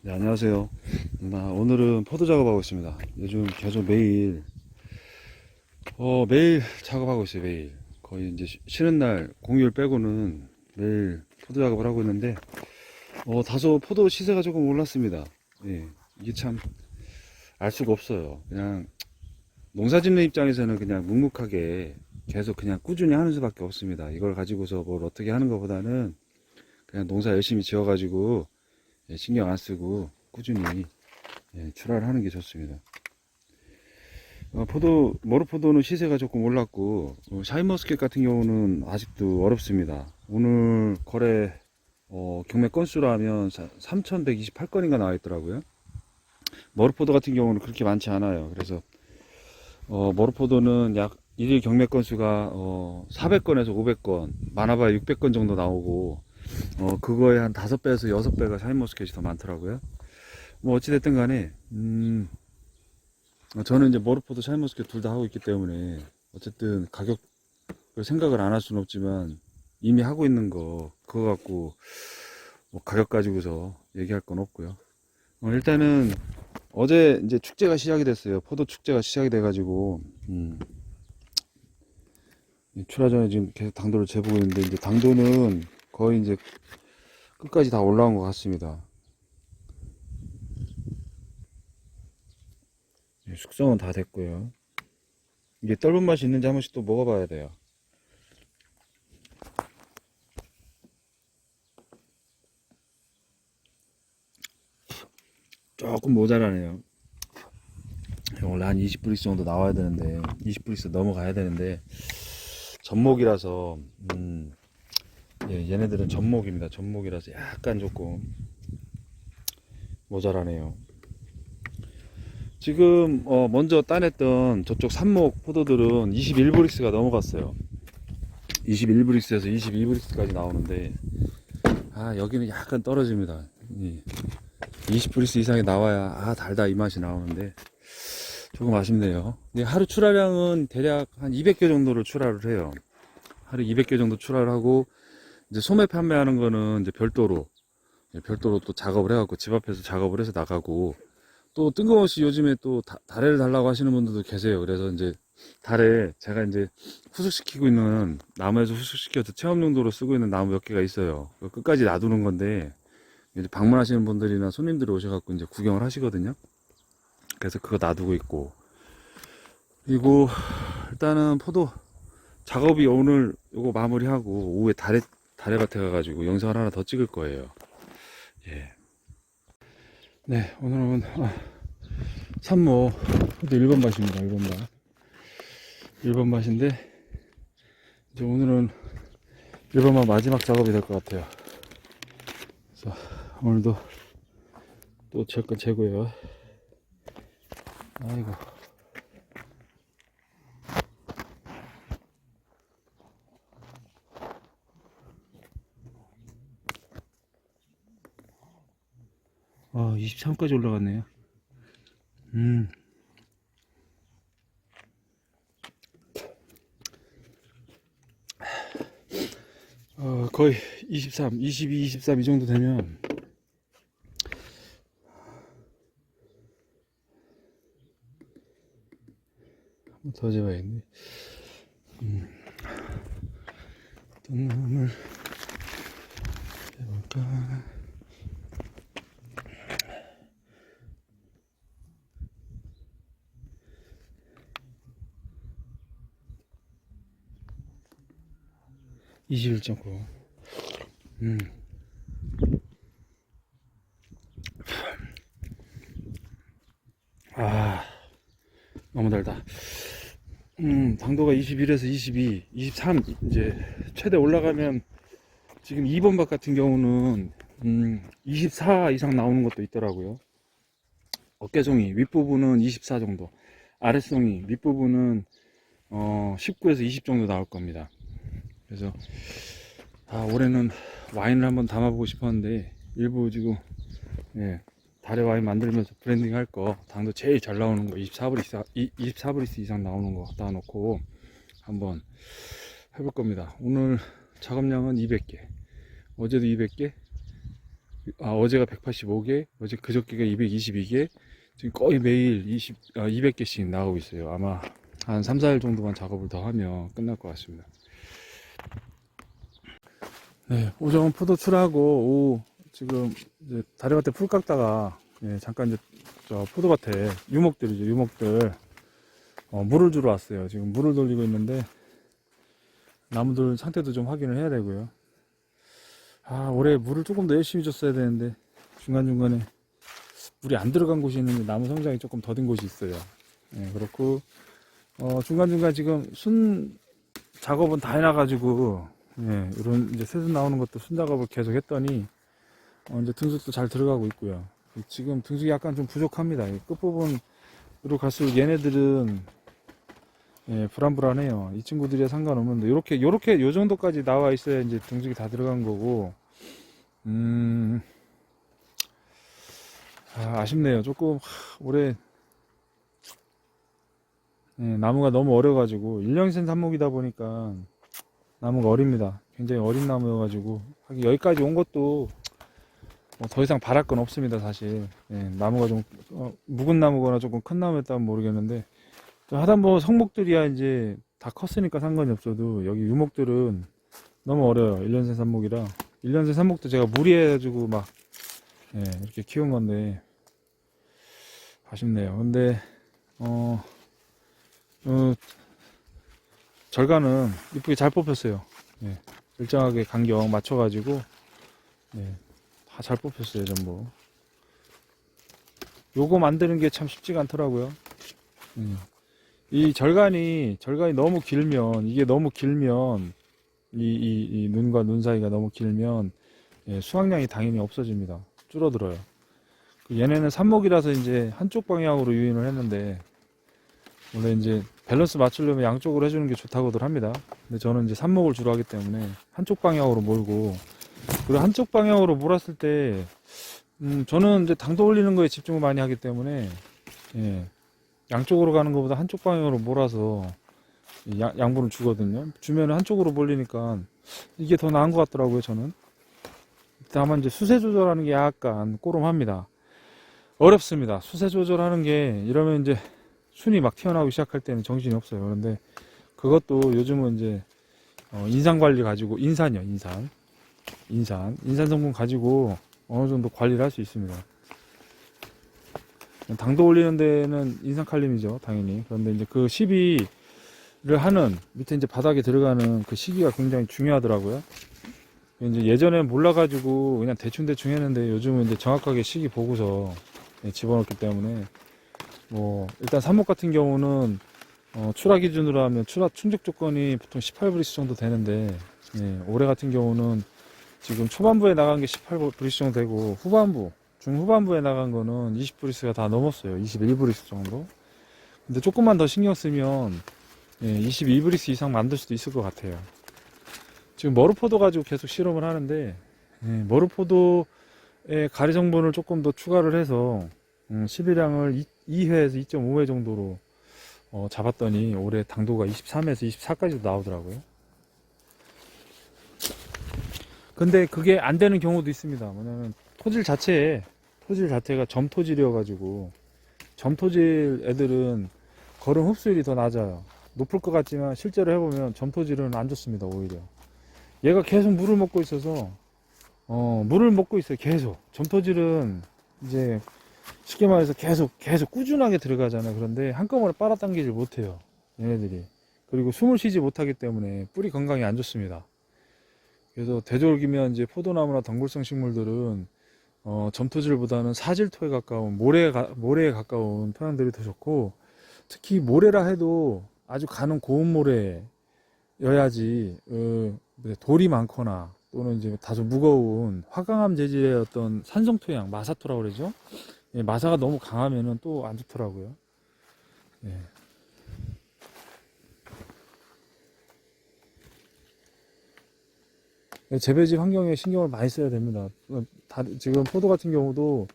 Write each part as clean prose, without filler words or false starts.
네, 안녕하세요. 오늘은 포도 작업하고 있습니다. 요즘 계속 매일 작업하고 있어요, 매일. 거의 이제 쉬는 날, 공휴일 빼고는 매일 포도 작업을 하고 있는데, 다소 포도 시세가 조금 올랐습니다. 예, 이게 참 알 수가 없어요. 그냥 농사 짓는 입장에서는 그냥 묵묵하게 계속 그냥 꾸준히 하는 수밖에 없습니다. 이걸 가지고서 뭘 어떻게 하는 것보다는 그냥 농사 열심히 지어가지고 신경 안 쓰고 꾸준히 출하를 하는 게 좋습니다. 머루포도는 시세가 조금 올랐고, 샤인머스켓 같은 경우는 아직도 어렵습니다. 오늘 거래, 경매 건수로 하면 3,128건인가 나와 있더라고요. 머루포도 같은 경우는 그렇게 많지 않아요. 그래서, 머루포도는 약 일일 경매 건수가, 400건에서 500건, 많아봐야 600건 정도 나오고, 그거에 한 5배에서 6배가 샤인머스켓이 더 많더라고요. 뭐, 어찌됐든 간에, 저는 이제 머루포도 샤인머스켓 둘 다 하고 있기 때문에 어쨌든 가격을 생각을 안 할 수는 없지만 이미 하고 있는 그거 갖고 뭐 가격 가지고서 얘기할 건 없고요. 일단은 어제 이제 축제가 시작이 됐어요. 포도 축제가 시작이 돼가지고 출하전에 지금 계속 당도를 재보고 있는데 이제 당도는 거의 이제 끝까지 다 올라온 것 같습니다. 숙성은 다 됐고요. 이게 떫은 맛이 있는지 한 번씩 또 먹어봐야 돼요. 조금 모자라네요. 원래 한 20브릭스 정도 나와야 되는데 20브릭스 넘어가야 되는데 전목이라서 얘네들은 전목입니다. 전목이라서 약간 조금 모자라네요. 지금 먼저 따냈던 저쪽 산목 포도들은 21브릭스가 넘어갔어요. 21브릭스에서 22브릭스까지 나오는데 여기는 약간 떨어집니다. 20브릭스 이상이 나와야 달다 이 맛이 나오는데 조금 아쉽네요. 근데 하루 출하량은 대략 한 200개 정도를 출하를 해요. 하루 200개 정도 출하를 하고 이제 소매 판매하는 거는 이제 별도로 또 작업을 해갖고 집 앞에서 작업을 해서 나가고 또 뜬금없이 요즘에 또 다래를 달라고 하시는 분들도 계세요. 그래서 이제 다래 제가 이제 후숙시키고 있는 나무에서 후숙시켜서 체험 용도로 쓰고 있는 나무 몇 개가 있어요. 끝까지 놔두는 건데 이제 방문하시는 분들이나 손님들이 오셔갖고 이제 구경을 하시거든요. 그래서 그거 놔두고 있고 그리고 일단은 포도 작업이 오늘 요거 마무리하고 오후에 다래밭에 가가지고 영상을 하나 더 찍을 거예요. 예. 네, 오늘은 산모 포도 1번 밭입니다. 1번 밭. 1번 밭인데 이제 오늘은 1번 밭 마지막 작업이 될 것 같아요. 그래서 오늘도 또 제 건 재고요. 아이고. 아, 23까지 올라갔네요. 음. 거의 23, 22, 23 이 정도 되면 한번 더 재봐야겠네. 어떤 놈을 해볼까? (21.9) 너무 달다. 당도가 21에서 22, 23 이제 최대 올라가면 지금 2번 밭 같은 경우는 24 이상 나오는 것도 있더라고요. 어깨송이 윗부분은 24 정도, 아랫송이 밑부분은 19에서 20 정도 나올 겁니다. 그래서 올해는 와인을 한번 담아보고 싶었는데 일부 지금 다래 와인 만들면서 브랜딩 할 거 당도 제일 잘 나오는 거 24브리스 이상 나오는 거 갖다 놓고 한번 해볼 겁니다. 오늘 작업량은 200개, 어제도 200개, 어제가 185개, 어제 그저께가 222개, 지금 거의 매일 200개씩 나오고 있어요. 아마 한 3, 4일 정도만 작업을 더 하면 끝날 것 같습니다. 네, 오전 포도 출하고, 오후 지금 이제 다리밭에 풀 깎다가, 예, 잠깐 이제 저 포도밭에 유목들이죠, 유목들. 물을 주러 왔어요. 지금 물을 돌리고 있는데, 나무들 상태도 좀 확인을 해야 되고요. 올해 물을 조금 더 열심히 줬어야 되는데, 중간중간에 물이 안 들어간 곳이 있는데 나무 성장이 조금 더딘 곳이 있어요. 예, 그렇고, 중간중간 지금 순 작업은 다 해놔가지고, 예, 이런 이제 새순 나오는 것도 순 작업을 계속 했더니, 이제 등숙도 잘 들어가고 있고요. 지금 등숙이 약간 좀 부족합니다. 이 끝부분으로 갈수록 얘네들은, 예, 불안불안해요. 이 친구들이야 상관없는데, 요렇게, 요 정도까지 나와 있어야 이제 등숙이 다 들어간 거고, 아쉽네요. 조금, 올해, 예, 나무가 너무 어려가지고, 1년생 삽목이다 보니까, 나무가 어립니다. 굉장히 어린 나무여가지고, 하긴 여기까지 온 것도, 더 이상 바랄 건 없습니다, 사실. 예, 나무가 좀, 묵은 나무거나 조금 큰 나무였다면 모르겠는데, 하단보 성목들이야 이제 다 컸으니까 상관이 없어도, 여기 유목들은 너무 어려요. 1년생 삽목이라. 1년생 삽목도 제가 무리해가지고 막, 예, 이렇게 키운 건데, 아쉽네요. 근데, 절간은 이쁘게 잘 뽑혔어요. 예, 일정하게 간격 맞춰가지고, 예, 다 잘 뽑혔어요, 전부. 요거 만드는 게 참 쉽지가 않더라고요. 이 절간이 너무 길면, 이게 너무 길면, 이 눈과 눈 사이가 너무 길면, 예, 수확량이 당연히 없어집니다. 줄어들어요. 얘네는 삽목이라서 이제 한쪽 방향으로 유인을 했는데, 원래 이제 밸런스 맞추려면 양쪽으로 해주는 게 좋다고들 합니다. 근데 저는 이제 삽목을 주로 하기 때문에 한쪽 방향으로 몰고, 그리고 한쪽 방향으로 몰았을 때, 저는 이제 당도 올리는 거에 집중을 많이 하기 때문에, 예, 양쪽으로 가는 것보다 한쪽 방향으로 몰아서 양분을 주거든요. 주면 한쪽으로 몰리니까 이게 더 나은 것 같더라고요, 저는. 다만 이제 수세 조절하는 게 약간 꼬름합니다. 어렵습니다. 수세 조절하는 게, 이러면 이제 순이 막 튀어나오기 시작할 때는 정신이 없어요. 그런데 그것도 요즘은 이제 인산 관리 가지고, 인산이요, 인산 성분 가지고 어느 정도 관리를 할 수 있습니다. 당도 올리는 데는 인산칼륨이죠, 당연히. 그런데 이제 그 시비를 하는, 밑에 이제 바닥에 들어가는 그 시기가 굉장히 중요하더라고요. 이제 예전엔 몰라가지고 그냥 대충 했는데, 요즘은 이제 정확하게 시기 보고서 집어넣기 때문에, 일단 삽목 같은 경우는 출하 기준으로 하면 충족 조건이 보통 18브리스 정도 되는데, 예, 올해 같은 경우는 지금 초반부에 나간 게 18브리스 정도 되고, 중후반부에 나간 거는 20브리스가 다 넘었어요. 21브리스 정도. 근데 조금만 더 신경 쓰면, 예, 22브리스 이상 만들 수도 있을 것 같아요. 지금 머루포도 가지고 계속 실험을 하는데, 예, 머루포도의 가리 성분을 조금 더 추가를 해서 12량을 2회에서 2.5회 정도로 잡았더니 올해 당도가 23에서 24까지도 나오더라고요. 근데 그게 안 되는 경우도 있습니다. 뭐냐면 토질 자체가 점토질이어가지고, 점토질 애들은 거름 흡수율이 더 낮아요. 높을 것 같지만 실제로 해보면 점토질은 안 좋습니다. 오히려 얘가 계속 물을 먹고 있어서, 물을 먹고 있어요. 계속. 점토질은 이제 쉽게 말해서 계속 꾸준하게 들어가잖아요. 그런데 한꺼번에 빨아당기질 못해요, 얘네들이. 그리고 숨을 쉬지 못하기 때문에 뿌리 건강이 안 좋습니다. 그래서 되도록이면 이제 포도나무나 덩굴성 식물들은 점토질보다는 사질토에 가까운, 모래에 가까운 토양들이 더 좋고, 특히 모래라 해도 아주 가는 고운 모래여야지, 돌이 많거나 또는 이제 다소 무거운 화강암 재질의 어떤 산성토양, 마사토라고 그러죠. 예, 마사가 너무 강하면은 또 안 좋더라고요. 예. 재배지 환경에 신경을 많이 써야 됩니다. 지금 포도 같은 경우도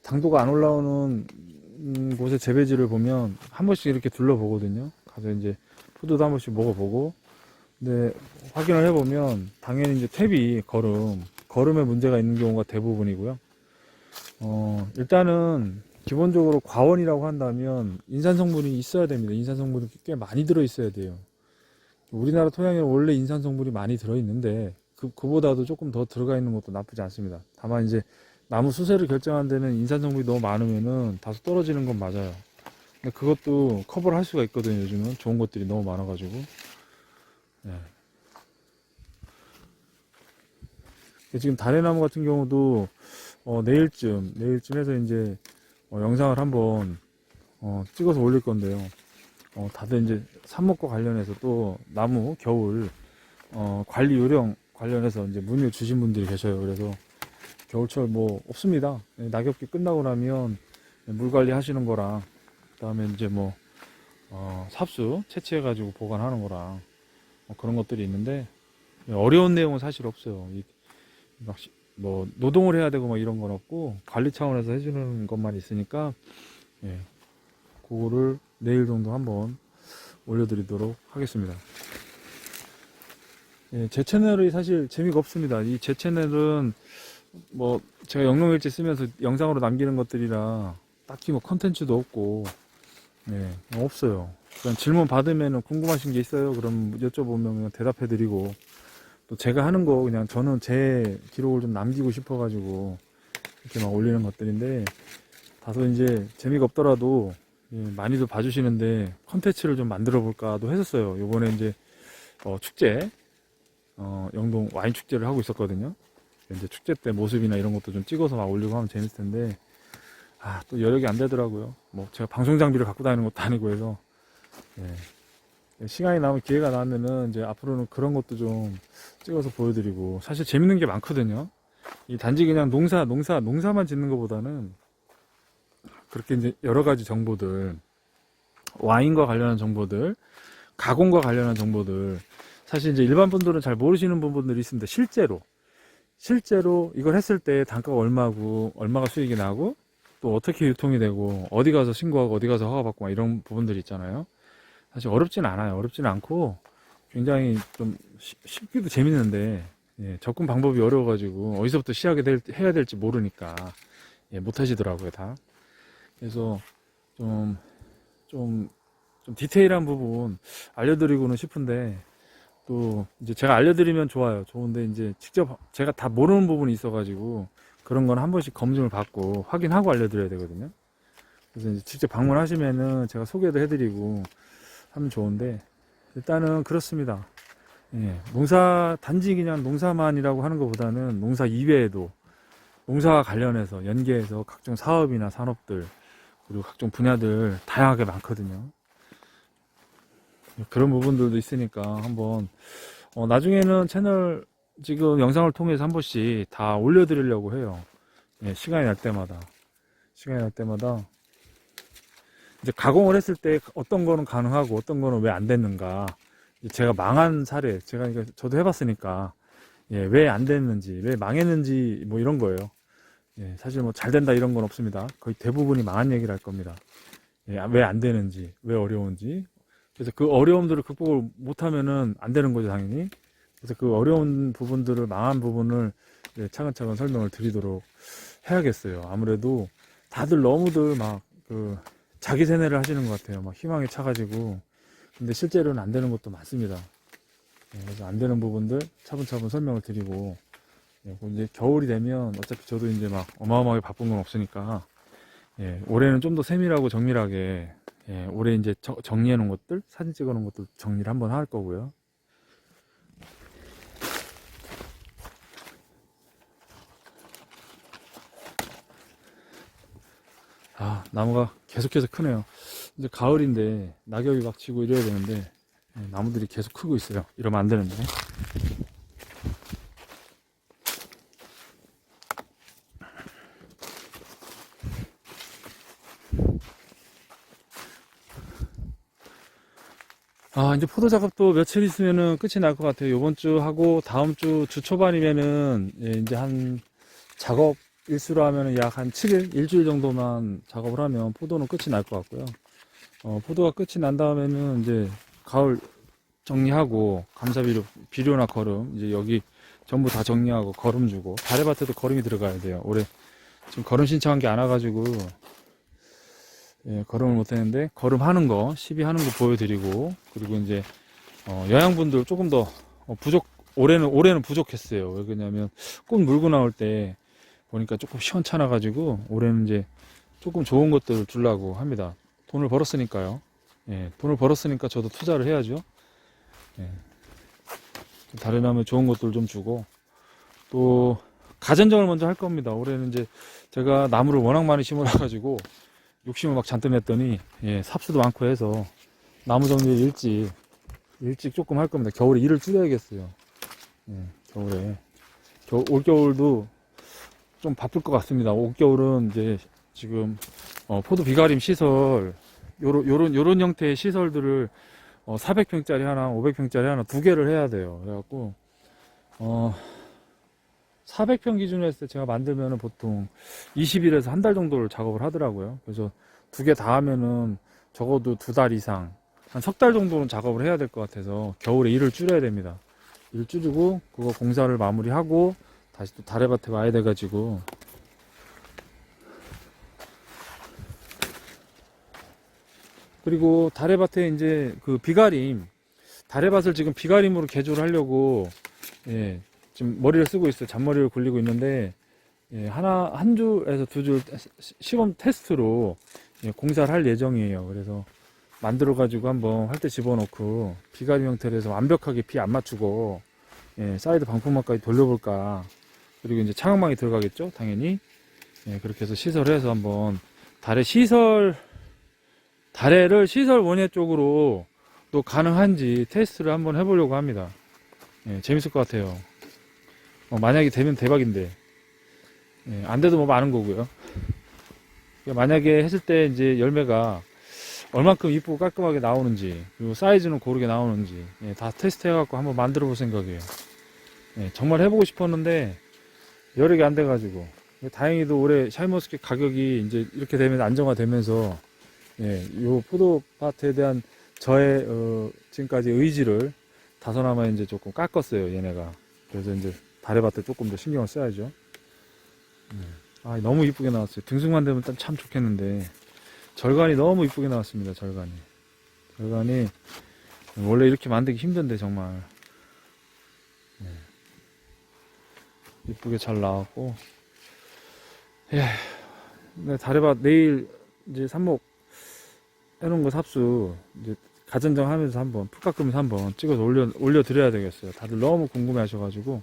당도가 안 올라오는 곳의 재배지를 보면 한 번씩 이렇게 둘러보거든요. 가서 이제 포도도 한 번씩 먹어보고, 근데 확인을 해보면 당연히 이제 퇴비 거름, 거름에 문제가 있는 경우가 대부분이고요. 일단은 기본적으로 과원이라고 한다면 인산 성분이 있어야 됩니다. 인산 성분이 꽤 많이 들어 있어야 돼요. 우리나라 토양에는 원래 인산 성분이 많이 들어 있는데 그보다도 조금 더 들어가 있는 것도 나쁘지 않습니다. 다만 이제 나무 수세를 결정하는 데는 인산 성분이 너무 많으면은 다소 떨어지는 건 맞아요. 근데 그것도 커버를 할 수가 있거든요. 요즘은 좋은 것들이 너무 많아가지고. 네. 지금 다래나무 같은 경우도 내일쯤 해서 이제 영상을 한번 찍어서 올릴 건데요. 다들 이제 삽목과 관련해서 또 나무 겨울 관리 요령 관련해서 이제 문의 주신 분들이 계셔요. 그래서 겨울철 뭐 없습니다. 낙엽기 끝나고 나면 물 관리 하시는 거랑 그다음에 이제 뭐 삽수 채취해 가지고 보관하는 거랑 그런 것들이 있는데 어려운 내용은 사실 없어요. 뭐 노동을 해야 되고 막 이런 건 없고 관리 차원에서 해주는 것만 있으니까 예, 그거를 내일 정도 한번 올려드리도록 하겠습니다. 예, 제 채널이 사실 재미가 없습니다. 이 제 채널은 뭐 제가 영롱일지 쓰면서 영상으로 남기는 것들이라 딱히 뭐 컨텐츠도 없고 예, 없어요. 그냥 질문 받으면 궁금하신 게 있어요? 그럼 여쭤보면 그냥 대답해드리고 또 제가 하는 거 그냥 저는 제 기록을 좀 남기고 싶어가지고 이렇게 막 올리는 것들인데 다소 이제 재미가 없더라도 예, 많이들 봐주시는데 컨텐츠를 좀 만들어 볼까도 했었어요. 요번에 이제 축제 영동 와인 축제를 하고 있었거든요. 이제 축제 때 모습이나 이런 것도 좀 찍어서 막 올리고 하면 재밌을 텐데 또 여력이 안 되더라고요. 뭐 제가 방송 장비를 갖고 다니는 것도 아니고 해서 예, 시간이 나면 기회가 나면은 이제 앞으로는 그런 것도 좀 찍어서 보여드리고 사실 재밌는 게 많거든요. 이 단지 그냥 농사만 짓는 것보다는 그렇게 이제 여러 가지 정보들 와인과 관련한 정보들 가공과 관련한 정보들 사실 이제 일반 분들은 잘 모르시는 부분들이 있습니다. 실제로 이걸 했을 때 단가가 얼마고 얼마가 수익이 나고 또 어떻게 유통이 되고 어디 가서 신고하고 어디 가서 허가받고 막 이런 부분들이 있잖아요. 사실 어렵진 않아요. 어렵진 않고 굉장히 좀 쉽기도 재밌는데 예, 접근 방법이 어려워가지고 어디서부터 해야 될지 모르니까 예, 못 하시더라고요 다. 그래서 좀 디테일한 부분 알려드리고는 싶은데 또 이제 제가 알려드리면 좋은데 이제 직접 제가 다 모르는 부분이 있어가지고 그런 건 한 번씩 검증을 받고 확인하고 알려드려야 되거든요. 그래서 이제 직접 방문하시면은 제가 소개도 해드리고 하면 좋은데 일단은 그렇습니다. 예, 단지 그냥 농사만이라고 하는 것보다는 농사 이외에도 농사와 관련해서 연계해서 각종 사업이나 산업들 그리고 각종 분야들 다양하게 많거든요. 그런 부분들도 있으니까 한번 나중에는 채널 지금 영상을 통해서 한 번씩 다 올려드리려고 해요. 예, 시간이 날 때마다 이제 가공을 했을 때 어떤 거는 가능하고 어떤 거는 왜 안 됐는가 제가 망한 사례 그러니까 저도 해봤으니까 예, 왜 안 됐는지 왜 망했는지 뭐 이런 거예요. 예, 사실 뭐 잘 된다 이런 건 없습니다. 거의 대부분이 망한 얘기를 할 겁니다. 예, 왜 안 되는지 왜 어려운지 그래서 그 어려움들을 극복을 못하면은 안 되는 거죠 당연히. 그래서 그 어려운 부분들을 망한 부분을 차근차근 설명을 드리도록 해야겠어요. 아무래도 다들 너무들 막 자기 세뇌를 하시는 것 같아요. 막 희망에 차가지고. 근데 실제로는 안 되는 것도 많습니다. 그래서 안 되는 부분들 차분차분 설명을 드리고, 이제 겨울이 되면 어차피 저도 이제 막 어마어마하게 바쁜 건 없으니까, 올해는 좀 더 세밀하고 정밀하게, 올해 이제 정리해 놓은 것들, 사진 찍어 놓은 것들 정리를 한번 할 거고요. 나무가 계속해서 크네요. 이제 가을인데 낙엽이 막 지고 이래야 되는데 나무들이 계속 크고 있어요. 이러면 안 되는데. 이제 포도 작업도 며칠 있으면은 끝이 날 것 같아요. 요번 주 하고 다음 주 초반이면은 이제 한 작업 일수로 하면은 약 한 7일, 일주일 정도만 작업을 하면 포도는 끝이 날 것 같고요. 포도가 끝이 난 다음에는 이제 가을 정리하고 감사비료, 비료나 거름, 이제 여기 전부 다 정리하고 거름 주고, 다래밭에도 거름이 들어가야 돼요. 올해 지금 거름 신청한 게 안 와가지고 예, 거름을 못 했는데, 거름 하는 거, 시비 하는 거 보여드리고, 그리고 이제 영양분들 조금 더 올해는 부족했어요. 왜 그러냐면 꽃 물고 나올 때 보니까 조금 시원찮아 가지고 올해는 이제 조금 좋은 것들을 주려고 합니다. 돈을 벌었으니까요. 예, 돈을 벌었으니까 저도 투자를 해야죠. 예, 다른 하면 좋은 것들 좀 주고, 또 가전정을 먼저 할 겁니다. 올해는 이제 제가 나무를 워낙 많이 심어놔 가지고 욕심을 막 잔뜩 냈더니, 예, 삽수도 많고 해서 나무 정리를 일찍 조금 할 겁니다. 겨울에 일을 줄여야겠어요. 예, 겨울에 올겨울도 좀 바쁠 것 같습니다. 올겨울은 이제 지금 포도 비가림 시설, 요런 형태의 시설들을 400평짜리 하나, 500평짜리 하나 두 개를 해야 돼요. 그래갖고 400평 기준으로 했을 때 제가 만들면은 보통 20일에서 한 달 정도를 작업을 하더라고요. 그래서 두 개 다 하면은 적어도 2달 이상, 한 석 달 정도는 작업을 해야 될 것 같아서 겨울에 일을 줄여야 됩니다. 일 줄이고 그거 공사를 마무리하고 다시 또 다래밭에 와야 돼가지고, 그리고 다래밭에 이제 그 비가림, 다래밭을 지금 비가림으로 개조를 하려고, 예, 지금 머리를 쓰고 있어요. 잔머리를 굴리고 있는데, 예, 한 줄에서 두 줄 시범 테스트로, 예, 공사를 할 예정이에요. 그래서 만들어 가지고 한번 할 때 집어넣고 비가림 형태로 해서 완벽하게 비 안 맞추고, 예, 사이드 방풍막까지 돌려볼까. 그리고 이제 차광망이 들어가겠죠, 당연히. 예, 그렇게 해서 시설해서 한번 다래를 시설 원예 쪽으로 또 가능한지 테스트를 한번 해보려고 합니다. 예, 재밌을 것 같아요. 만약에 되면 대박인데, 예, 안 돼도 뭐 많은 거고요. 만약에 했을 때 이제 열매가 얼만큼 이쁘고 깔끔하게 나오는지, 그리고 사이즈는 고르게 나오는지, 예, 다 테스트 해갖고 한번 만들어 볼 생각이에요. 예, 정말 해보고 싶었는데 여러 개 안 돼가지고, 다행히도 올해 샤인머스켓 가격이 이제 이렇게 되면 안정화되면서, 예, 요 포도밭에 대한 저의 지금까지 의지를 다소나마 이제 조금 깎았어요, 얘네가. 그래서 이제 다래밭에 조금 더 신경을 써야죠. 아, 너무 이쁘게 나왔어요. 등승만 되면 참 좋겠는데 절간이 너무 이쁘게 나왔습니다. 절간이 원래 이렇게 만들기 힘든데 정말, 네, 이쁘게 잘 나왔고, 예, 네, 다래밭 내일 이제 삽목 해놓은 거 삽수 이제 가전정 하면서 한번 푹 깎으면서 한번 찍어서 올려 드려야 되겠어요. 다들 너무 궁금해 하셔가지고,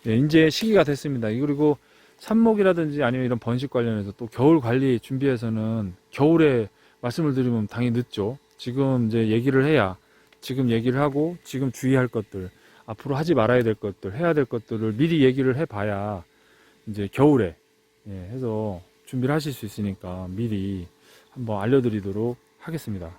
예, 이제 시기가 됐습니다. 그리고 삽목이라든지 아니면 이런 번식 관련해서 또 겨울 관리 준비해서는 겨울에 말씀을 드리면 당연히 늦죠. 지금 이제 얘기를 해야, 지금 얘기를 하고 지금 주의할 것들, 앞으로 하지 말아야 될 것들, 해야 될 것들을 미리 얘기를 해봐야 이제 겨울에, 예, 해서 준비를 하실 수 있으니까 미리 한번 알려드리도록 하겠습니다.